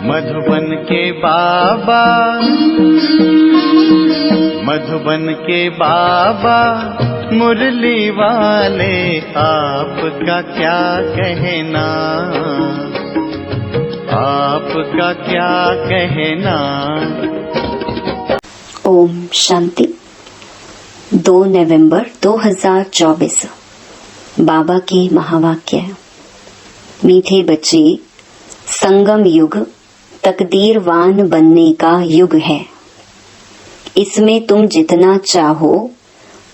मधुबन के बाबा, मधुबन के बाबा मुरली वाले, आपका क्या कहना, आपका क्या कहना। ओम शांति। 2 नवंबर 2024 बाबा के महावाक्य। मीठे बच्चे, संगम युग तकदीरवान बनने का युग है। इसमें तुम जितना चाहो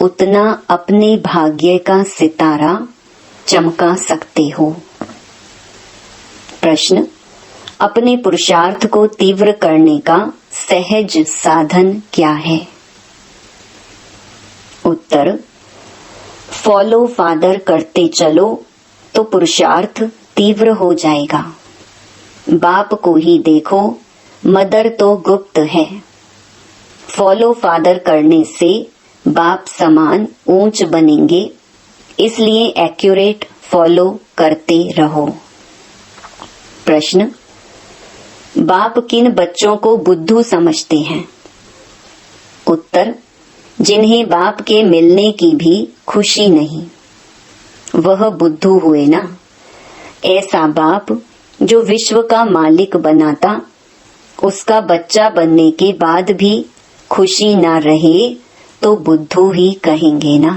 उतना अपने भाग्य का सितारा चमका सकते हो। प्रश्न: अपने पुरुषार्थ को तीव्र करने का सहज साधन क्या है? उत्तर: फॉलो फादर करते चलो तो पुरुषार्थ तीव्र हो जाएगा। बाप को ही देखो, मदर तो गुप्त है। फॉलो फादर करने से बाप समान ऊंच बनेंगे, इसलिए एक्यूरेट फॉलो करते रहो। प्रश्न: बाप किन बच्चों को बुद्धू समझते हैं? उत्तर: जिन्हें बाप के मिलने की भी खुशी नहीं, वह बुद्धू हुए ना। ऐसा बाप जो विश्व का मालिक बनाता, उसका बच्चा बनने के बाद भी खुशी ना रहे तो बुद्धू ही कहेंगे ना।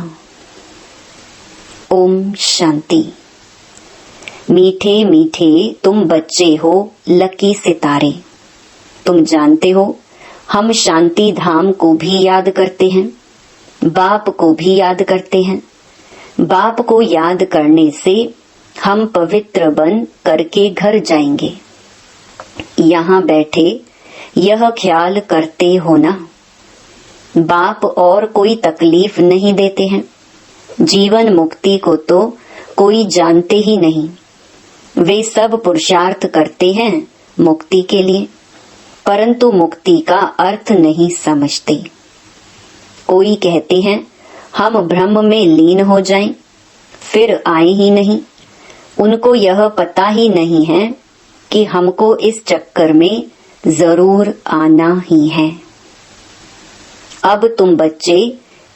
ओम शांति। मीठे मीठे तुम बच्चे हो लकी सितारे। तुम जानते हो हम शांति धाम को भी याद करते हैं, बाप को भी याद करते हैं। बाप को याद करने से हम पवित्र बन करके घर जाएंगे। यहाँ बैठे यह ख्याल करते हो ना, बाप और कोई तकलीफ नहीं देते हैं। जीवन मुक्ति को तो कोई जानते ही नहीं। वे सब पुरुषार्थ करते हैं मुक्ति के लिए, परंतु मुक्ति का अर्थ नहीं समझते। कोई कहते हैं हम ब्रह्म में लीन हो जाएं, फिर आए ही नहीं। उनको यह पता ही नहीं है कि हमको इस चक्कर में जरूर आना ही है। अब तुम बच्चे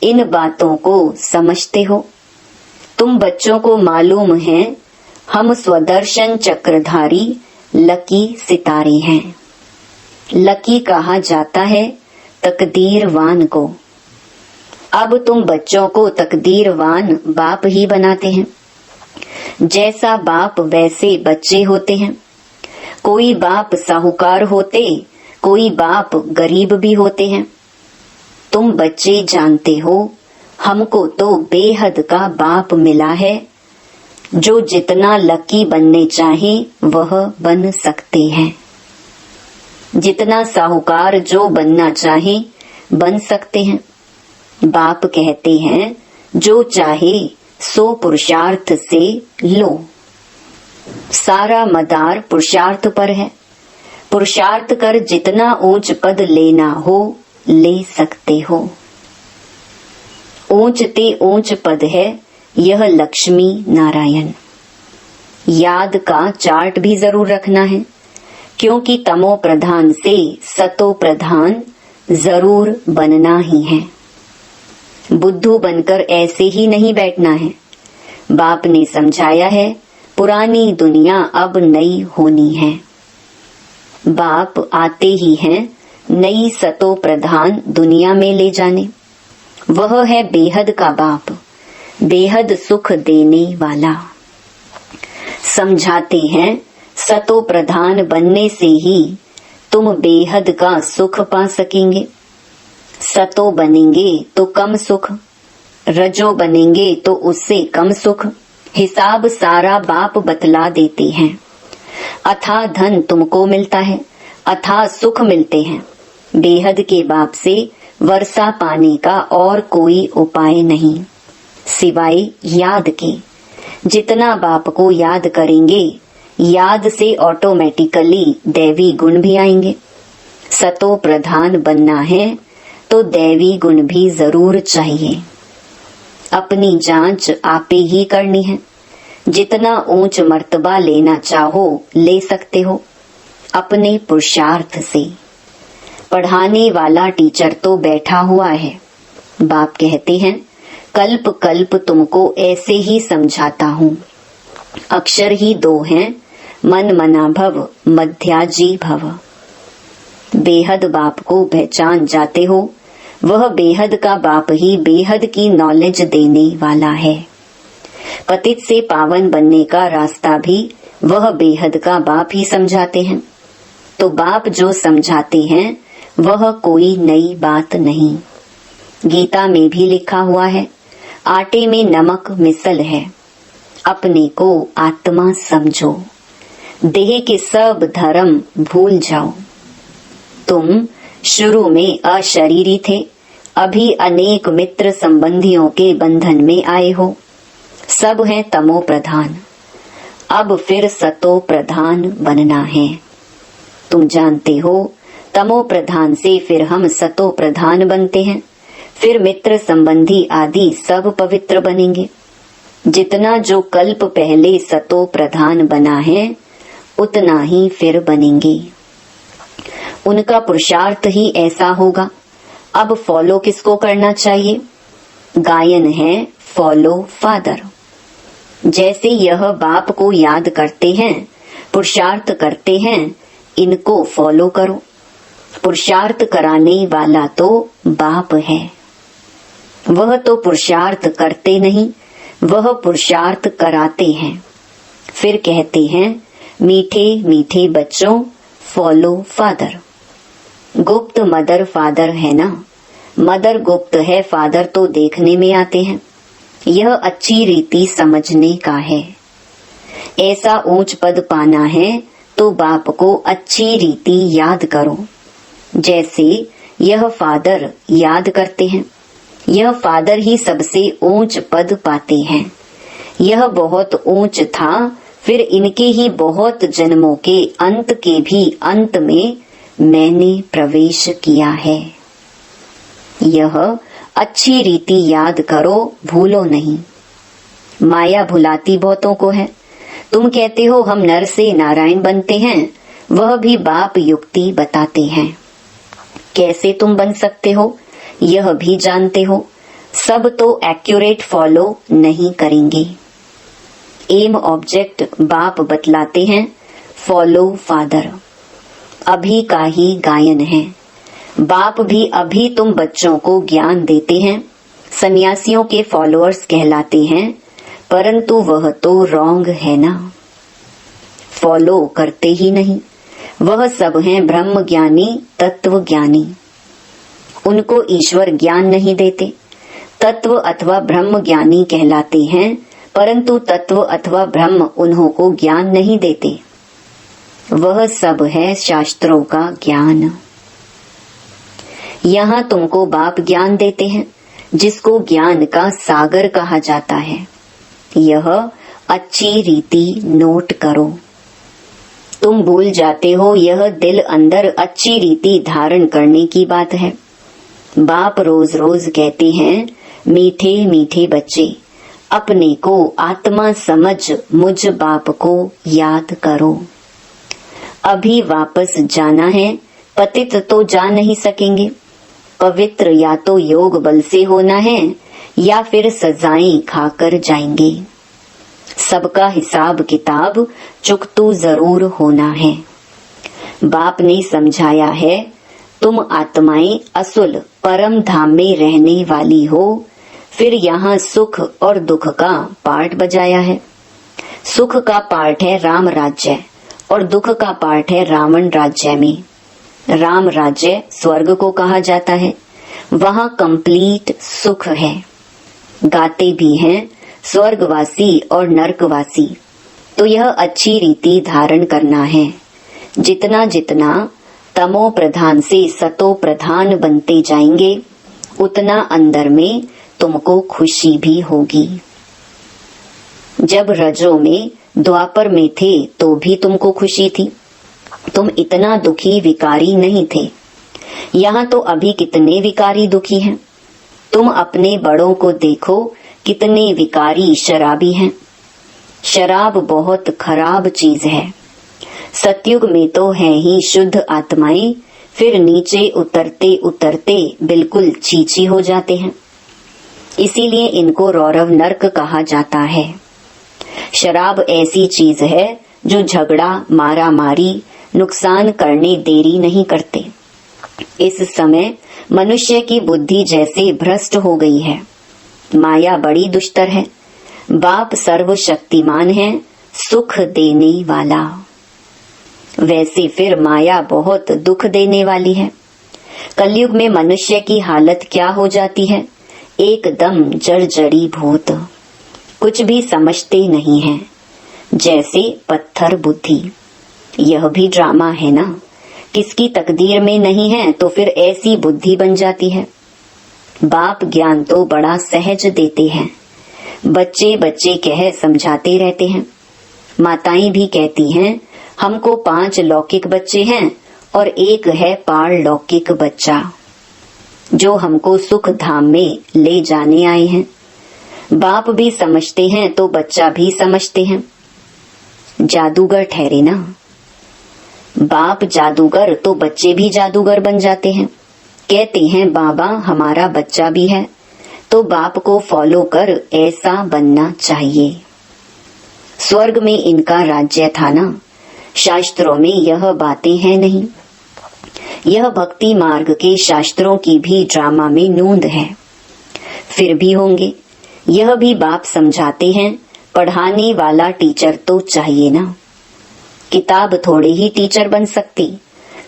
इन बातों को समझते हो। तुम बच्चों को मालूम है हम स्वदर्शन चक्रधारी लकी सितारे हैं। लकी कहा जाता है तकदीरवान को। अब तुम बच्चों को तकदीरवान बाप ही बनाते हैं। जैसा बाप वैसे बच्चे होते हैं। कोई बाप साहूकार होते, कोई बाप गरीब भी होते हैं। तुम बच्चे जानते हो हमको तो बेहद का बाप मिला है, जो जितना लकी बनने चाहे वह बन सकते हैं। जितना साहूकार जो बनना चाहे बन सकते हैं। बाप कहते हैं जो चाहे सो पुरुषार्थ से लो। सारा मदार पुरुषार्थ पर है। पुरुषार्थ कर जितना ऊंच पद लेना हो ले सकते हो। ऊंच ते ऊंच पद है यह लक्ष्मी नारायण। याद का चार्ट भी जरूर रखना है, क्योंकि तमो प्रधान से सतो प्रधान जरूर बनना ही है। बुद्धू बनकर ऐसे ही नहीं बैठना है। बाप ने समझाया है पुरानी दुनिया अब नई होनी है। बाप आते ही हैं नई सतो प्रधान दुनिया में ले जाने। वह है बेहद का बाप, बेहद सुख देने वाला। समझाते हैं सतो प्रधान बनने से ही तुम बेहद का सुख पा सकेंगे। सतो बनेंगे तो कम सुख, रजो बनेंगे तो उससे कम सुख। हिसाब सारा बाप बतला देते हैं। अथाह धन तुमको मिलता है, अथाह सुख मिलते हैं। बेहद के बाप से वर्षा पाने का और कोई उपाय नहीं सिवाय याद के। जितना बाप को याद करेंगे, याद से ऑटोमेटिकली दैवी गुण भी आएंगे। सतो प्रधान बनना है तो दैवी गुण भी जरूर चाहिए। अपनी जांच आपे ही करनी है। जितना ऊंच मर्तबा लेना चाहो ले सकते हो। अपने पुरुषार्थ से। पढ़ाने वाला टीचर तो बैठा हुआ है। बाप कहते हैं कल्प कल्प तुमको ऐसे ही समझाता हूँ। अक्षर ही दो हैं, मन मना भव मध्याजी भव। बेहद बाप को पहचान जाते हो, वह बेहद का बाप ही बेहद की नॉलेज देने वाला है। पतित से पावन बनने का रास्ता भी वह बेहद का बाप ही समझाते हैं। तो बाप जो समझाते हैं वह कोई नई बात नहीं। गीता में भी लिखा हुआ है, आटे में नमक मिसल है, अपने को आत्मा समझो, देह के सब धर्म भूल जाओ। तुम शुरू में अशरीरी थे, अभी अनेक मित्र संबंधियों के बंधन में आए हो। सब हैं तमो प्रधान, अब फिर सतो प्रधान बनना है। तुम जानते हो तमो प्रधान से फिर हम सतो प्रधान बनते हैं, फिर मित्र संबंधी आदि सब पवित्र बनेंगे। जितना जो कल्प पहले सतो प्रधान बना है उतना ही फिर बनेंगे। उनका पुरुषार्थ ही ऐसा होगा। अब फॉलो किसको करना चाहिए? गायन है फॉलो फादर। जैसे यह बाप को याद करते हैं, पुरुषार्थ करते हैं, इनको फॉलो करो। पुरुषार्थ कराने वाला तो बाप है। वह तो पुरुषार्थ करते नहीं, वह पुरुषार्थ कराते हैं। फिर कहते हैं मीठे मीठे बच्चों फॉलो फादर। गुप्त मदर फादर है ना, मदर गुप्त है, फादर तो देखने में आते हैं। यह अच्छी रीति समझने का है। ऐसा ऊंच पद पाना है तो बाप को अच्छी रीति याद करो, जैसे यह फादर याद करते हैं। यह फादर ही सबसे ऊंच पद पाते हैं। यह बहुत ऊंच था, फिर इनके ही बहुत जन्मों के अंत के भी अंत में मैंने प्रवेश किया है। यह अच्छी रीति याद करो, भूलो नहीं। माया भुलाती बहुतों को है। तुम कहते हो हम नर से नारायण बनते हैं, वह भी बाप युक्ति बताते हैं। कैसे तुम बन सकते हो यह भी जानते हो। सब तो एक्यूरेट फॉलो नहीं करेंगे। एम ऑब्जेक्ट बाप बतलाते हैं, फॉलो फादर। अभी का ही गायन है। बाप भी अभी तुम बच्चों को ज्ञान देते हैं, सन्यासियों के फॉलोअर्स कहलाते हैं, परंतु वह तो रॉन्ग है ना। फॉलो करते ही नहीं। वह सब हैं ब्रह्म ज्ञानी, तत्व ज्ञानी। उनको ईश्वर ज्ञान नहीं देते। तत्व अथवा ब्रह्म ज्ञानी कहलाते हैं, परंतु तत्व अथवा ब्रह्म उन्हों को ज्ञान नहीं देते। वह सब है शास्त्रों का ज्ञान। यहाँ तुमको बाप ज्ञान देते हैं, जिसको ज्ञान का सागर कहा जाता है। यह अच्छी रीति नोट करो। तुम भूल जाते हो यह दिल अंदर अच्छी रीति धारण करने की बात है। बाप रोज रोज कहते हैं मीठे मीठे बच्चे, अपने को आत्मा समझ मुझ बाप को याद करो। अभी वापस जाना है, पतित तो जा नहीं सकेंगे। पवित्र या तो योग बल से होना है या फिर सजाएं खाकर जाएंगे। सबका हिसाब किताब चुकतू जरूर होना है। बाप ने समझाया है तुम आत्माएं असुल परम धाम में रहने वाली हो। फिर यहाँ सुख और दुख का पार्ट बजाया है। सुख का पार्ट है राम राज्य और दुख का पार्ट है रावण राज्य में। राम राज्य स्वर्ग को कहा जाता है, वहाँ कंप्लीट सुख है। गाते भी हैं स्वर्गवासी और नरकवासी। तो यह अच्छी रीति धारण करना है। जितना जितना तमो प्रधान से सतो प्रधान बनते जाएंगे, उतना अंदर में तुमको खुशी भी होगी। जब रजो में द्वापर में थे तो भी तुमको खुशी थी। तुम इतना दुखी विकारी नहीं थे। यहाँ तो अभी कितने विकारी दुखी हैं। तुम अपने बड़ों को देखो, कितने विकारी शराबी हैं। शराब बहुत खराब चीज है। सतयुग में तो है ही शुद्ध आत्माएं, फिर नीचे उतरते उतरते बिल्कुल चीची हो जाते हैं। इसीलिए इनको रौरव नरक कहा जाता है। शराब ऐसी चीज है जो झगड़ा, मारा मारी, नुकसान करने देरी नहीं करते। इस समय मनुष्य की बुद्धि जैसे भ्रष्ट हो गई है। माया बड़ी दुष्टर है। बाप सर्वशक्तिमान है, सुख देने वाला। वैसे फिर माया बहुत दुख देने वाली है। कलयुग में मनुष्य की हालत क्या हो जाती है? एकदम जर्जरी भूत, कुछ भी समझते नहीं है, जैसे पत्थर बुद्धि। यह भी ड्रामा है ना। किसकी तकदीर में नहीं है तो फिर ऐसी बुद्धि बन जाती है। बाप ज्ञान तो बड़ा सहज देते हैं। बच्चे बच्चे कह समझाते रहते हैं। माताएं भी कहती हैं हमको 5 लौकिक बच्चे हैं और एक है पारलौकिक बच्चा जो हमको सुख धाम में ले जाने आए हैं। बाप भी समझते हैं तो बच्चा भी समझते हैं। जादूगर ठहरे ना। बाप जादूगर तो बच्चे भी जादूगर बन जाते हैं। कहते हैं बाबा हमारा बच्चा भी है, तो बाप को फॉलो कर ऐसा बनना चाहिए। स्वर्ग में इनका राज्य था ना। शास्त्रों में यह बातें हैं नहीं। यह भक्ति मार्ग के शास्त्रों की भी ड्रामा में नोंद है। फिर भी होंगे। यह भी बाप समझाते हैं पढ़ाने वाला टीचर तो चाहिए ना। किताब थोड़े ही टीचर बन सकती,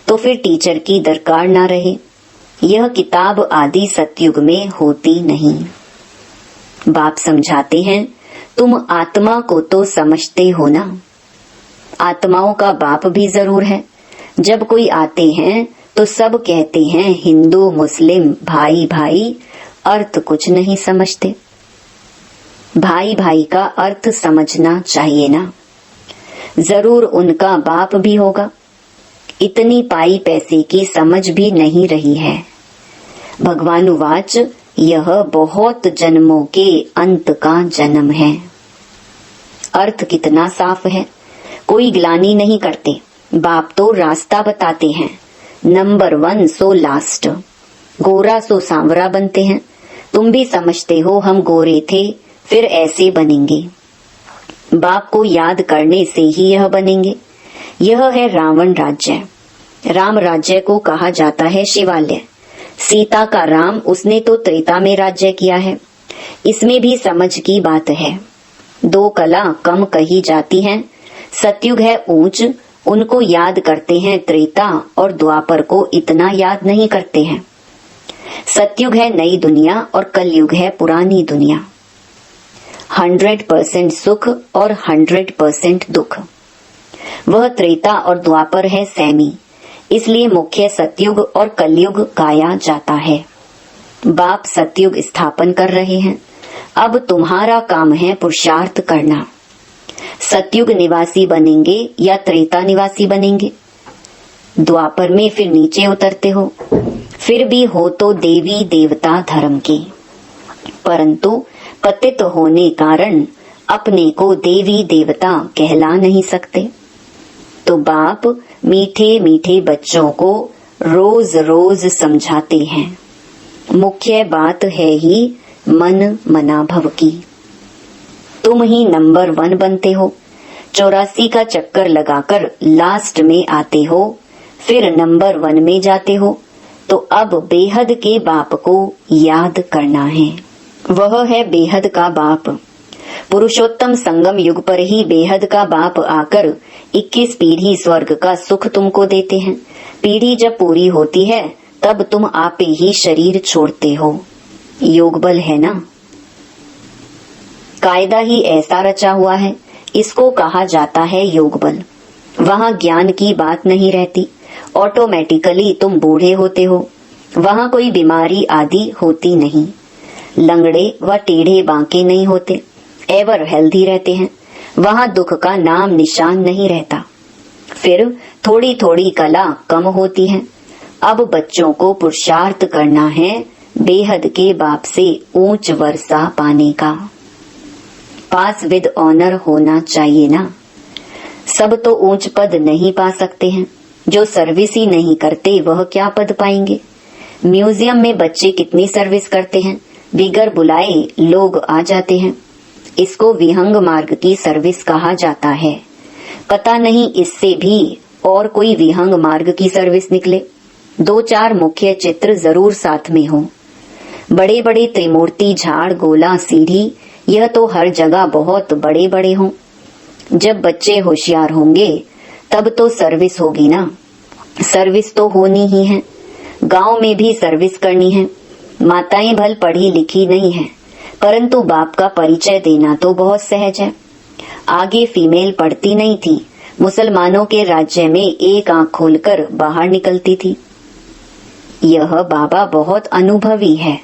तो फिर टीचर की दरकार ना रहे। यह किताब आदि सतयुग में होती नहीं। बाप समझाते हैं तुम आत्मा को तो समझते हो ना। आत्माओं का बाप भी जरूर है। जब कोई आते हैं तो सब कहते हैं हिंदू मुस्लिम भाई भाई, अर्थ कुछ नहीं समझते। भाई भाई का अर्थ समझना चाहिए ना। जरूर उनका बाप भी होगा। इतनी पाई पैसे की समझ भी नहीं रही है। भगवानुवाच यह बहुत जन्मों के अंत का जन्म है। अर्थ कितना साफ है, कोई ग्लानि नहीं करते। बाप तो रास्ता बताते हैं। नंबर 1 सो लास्ट, गोरा सो सांवरा बनते हैं। तुम भी समझते हो हम गोरे थे, फिर ऐसे बनेंगे। बाप को याद करने से ही यह बनेंगे। यह है रावण राज्य। राम राज्य को कहा जाता है शिवालय। सीता का राम, उसने तो त्रेता में राज्य किया है। इसमें भी समझ की बात है। 2 कला कम कही जाती हैं। सतयुग है ऊंच, उनको याद करते हैं त्रेता, और द्वापर को इतना याद नहीं करते हैं। सतयुग है नई दुनिया और कलयुग है पुरानी दुनिया। 100% सुख और 100% दुख। वह त्रेता और द्वापर है सैमी, इसलिए मुख्य सतयुग और कलयुग गाया जाता है। बाप सतयुग स्थापन कर रहे हैं। अब तुम्हारा काम है पुरुषार्थ करना। सतयुग निवासी बनेंगे या त्रेता निवासी बनेंगे? द्वापर में फिर नीचे उतरते हो, फिर भी हो तो देवी देवता धर्म के, परंतु पतित होने कारण अपने को देवी देवता कहला नहीं सकते। तो बाप मीठे मीठे बच्चों को रोज रोज समझाते हैं। मुख्य बात है ही मन मना भव की। तुम ही नंबर 1 बनते हो। 84 का चक्कर लगाकर लास्ट में आते हो, फिर नंबर 1 में जाते हो। तो अब बेहद के बाप को याद करना है। वह है बेहद का बाप। पुरुषोत्तम संगम युग पर ही बेहद का बाप आकर 21 पीढ़ी स्वर्ग का सुख तुमको देते हैं। पीढ़ी जब पूरी होती है तब तुम आपे ही शरीर छोड़ते हो। योग बल है ना। कायदा ही ऐसा रचा हुआ है, इसको कहा जाता है योग बल। वहाँ ज्ञान की बात नहीं रहती। ऑटोमेटिकली तुम बूढ़े होते हो। वहाँ कोई बीमारी आदि होती नहीं। लंगड़े व टेढ़े बांके नहीं होते, एवर हेल्दी रहते हैं। वहाँ दुख का नाम निशान नहीं रहता। फिर थोड़ी थोड़ी कला कम होती है। अब बच्चों को पुरुषार्थ करना है बेहद के बाप से ऊंच वर्षा पाने का। पास विद ऑनर होना चाहिए ना। सब तो ऊंच पद नहीं पा सकते हैं, जो सर्विस ही नहीं करते वह क्या पद पाएंगे। म्यूजियम में बच्चे कितनी सर्विस करते हैं, बिगर बुलाए लोग आ जाते हैं। इसको विहंग मार्ग की सर्विस कहा जाता है। पता नहीं इससे भी और कोई विहंग मार्ग की सर्विस निकले। 2-4 मुख्य चित्र जरूर साथ में हो। बड़े बड़े त्रिमूर्ति, झाड़, गोला, सीढ़ी, यह तो हर जगह बहुत बड़े बड़े हों। जब बच्चे होशियार होंगे तब तो सर्विस होगी ना। सर्विस तो होनी ही है। गांव में भी सर्विस करनी है। माताएं भल पढ़ी लिखी नहीं है, परंतु बाप का परिचय देना तो बहुत सहज है। आगे फीमेल पढ़ती नहीं थी, मुसलमानों के राज्य में एक आंख खोलकर बाहर निकलती थी। यह बाबा बहुत अनुभवी है।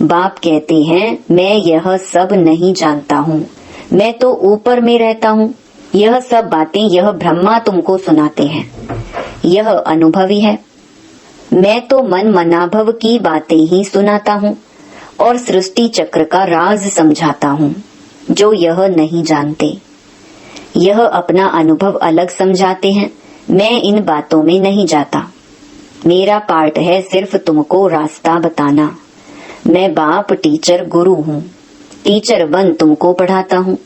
बाप कहते हैं, मैं यह सब नहीं जानता हूँ, मैं तो ऊपर में रहता हूँ। यह सब बातें यह ब्रह्मा तुमको सुनाते हैं। यह अनुभवी है। मैं तो मन मनाभव की बातें ही सुनाता हूँ और सृष्टि चक्र का राज समझाता हूँ, जो यह नहीं जानते। यह अपना अनुभव अलग समझाते हैं। मैं इन बातों में नहीं जाता। मेरा पार्ट है सिर्फ तुमको रास्ता बताना। मैं बाप, टीचर, गुरु हूँ। टीचर बन तुमको पढ़ाता हूँ।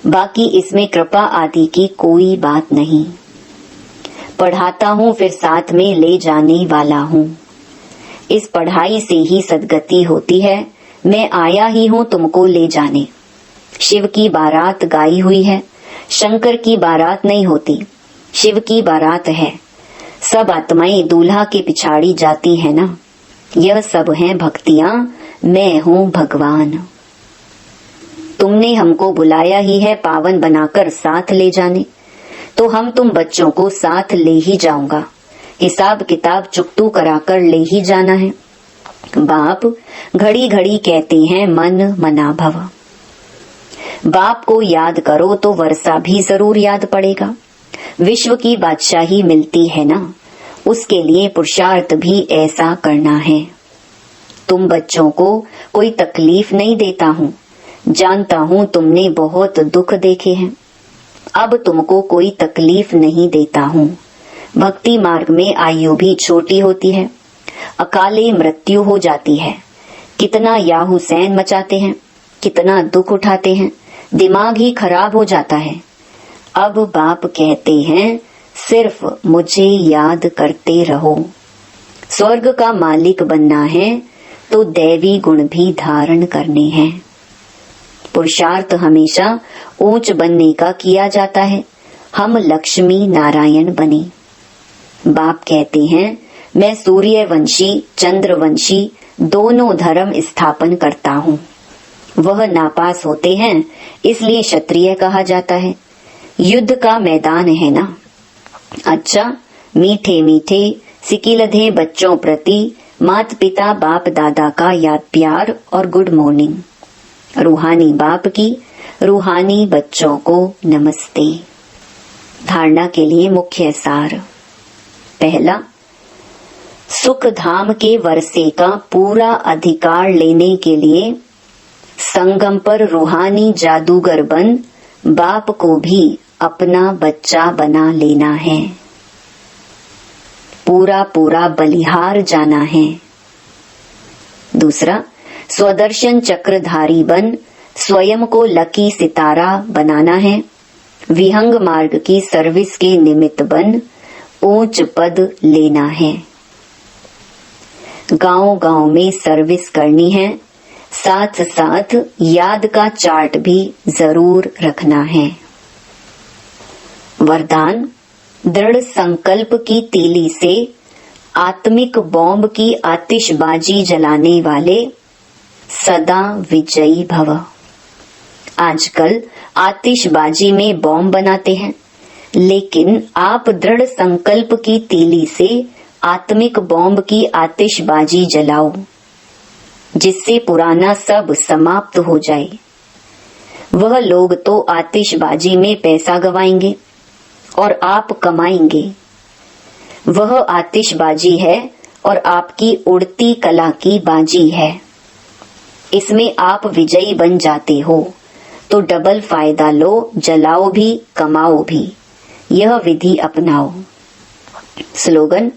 बाकी इसमें कृपा आदि की कोई बात नहीं। पढ़ाता हूँ फिर साथ में ले जाने वाला हूँ। इस पढ़ाई से ही सद्गति होती है। मैं आया ही हूँ तुमको ले जाने। शिव की बारात गाई हुई है, शंकर की बारात नहीं होती, शिव की बारात है। सब आत्माएं दूल्हा के पिछाड़ी जाती है ना। यह सब हैं भक्तियां, मैं हूँ भगवान। तुमने हमको बुलाया ही है पावन बनाकर साथ ले जाने, तो हम तुम बच्चों को साथ ले ही जाऊंगा। हिसाब किताब चुकतू कराकर ले ही जाना है। बाप घड़ी घड़ी कहते हैं मन मना भव। बाप को याद करो तो वर्षा भी जरूर याद पड़ेगा। विश्व की बादशाही मिलती है ना, उसके लिए पुरुषार्थ भी ऐसा करना है। तुम बच्चों को कोई तकलीफ नहीं देता हूँ। जानता हूँ तुमने बहुत दुख देखे हैं। अब तुमको कोई तकलीफ नहीं देता हूँ। भक्ति मार्ग में आयु भी छोटी होती है, अकाले मृत्यु हो जाती है। कितना याहुसैन मचाते हैं, कितना दुख उठाते हैं, दिमाग ही खराब हो जाता है। अब बाप कहते हैं, सिर्फ मुझे याद करते रहो। स्वर्ग का मालिक बनना है तो दैवी गुण भी धारण करने हैं। पुरुषार्थ हमेशा ऊंच बनने का किया जाता है। हम लक्ष्मी नारायण बने। बाप कहते हैं, मैं सूर्यवंशी, चंद्रवंशी दोनों धर्म स्थापन करता हूँ। वह नापास होते हैं, इसलिए क्षत्रिय कहा जाता है। युद्ध का मैदान है ना। अच्छा, मीठे मीठे सिकिलधे बच्चों प्रति माता पिता बाप दादा का याद प्यार और गुड मॉर्निंग। रूहानी बाप की रूहानी बच्चों को नमस्ते। धारणा के लिए मुख्य सार। पहला, सुख धाम के वर्षे का पूरा अधिकार लेने के लिए संगम पर रूहानी जादूगर बन बाप को भी अपना बच्चा बना लेना है। पूरा पूरा बलिहार जाना है। दूसरा, स्वदर्शन चक्रधारी बन स्वयं को लकी सितारा बनाना है। विहंग मार्ग की सर्विस के निमित्त बन ऊंच पद लेना है। गांव गांव में सर्विस करनी है, साथ साथ याद का चार्ट भी जरूर रखना है। वरदान, दृढ़ संकल्प की तीली से आत्मिक बॉम्ब की आतिशबाजी जलाने वाले सदा विजयी भव। आजकल आतिशबाजी में बॉम्ब बनाते हैं, लेकिन आप दृढ़ संकल्प की तीली से आत्मिक बॉम्ब की आतिशबाजी जलाओ, जिससे पुराना सब समाप्त हो जाए। वह लोग तो आतिशबाजी में पैसा गवाएंगे और आप कमाएंगे। वह आतिशबाजी है और आपकी उड़ती कला की बाजी है। इसमें आप विजयी बन जाते हो तो डबल फायदा लो, जलाओ भी कमाओ भी। यह विधि अपनाओ। स्लोगन: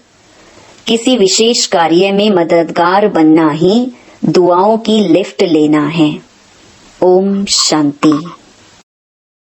किसी विशेष कार्य में मददगार बनना ही दुआओं की लिफ्ट लेना है। ओम शांति।